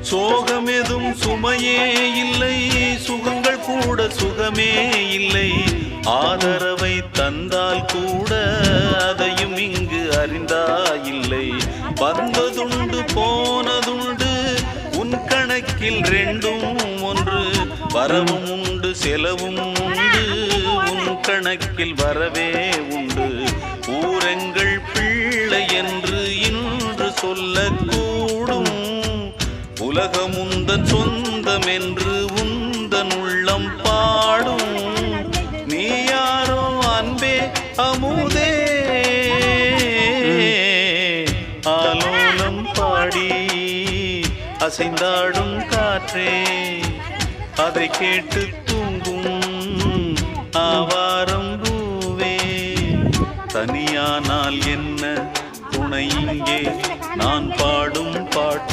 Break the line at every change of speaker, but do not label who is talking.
சோகமெதும் சுமையே இல்லை, சுகங்கள் கூட சுகமே இல்லை. ஆதரவை தந்தால் கூட அதையும் இங்கு அறிந்தாயில்லை. வந்ததுண்டு போனதுண்டு உன் கணக்கில் ரெண்டும் ஒன்று. வரவும் உண்டு செலவும் உண்டு, உன் கணக்கில் வரவே உண்டு. ஊரெங்கள் பிள்ளை என்று இன்று சொல்லக்கூடும். உலகம் உந்தன் சொந்தம் என்று உந்தன் உள்ளம் பாடும். நீ யாரோ அன்பே அமுதே, ஆலோலம் பாடி அசைந்தாடும் காற்றே, அதை கேட்டு தூங்கும் ஆவாரம் பூவே. தனியானால் என்ன துணை இங்கே, நான் பாடும் பாட்டு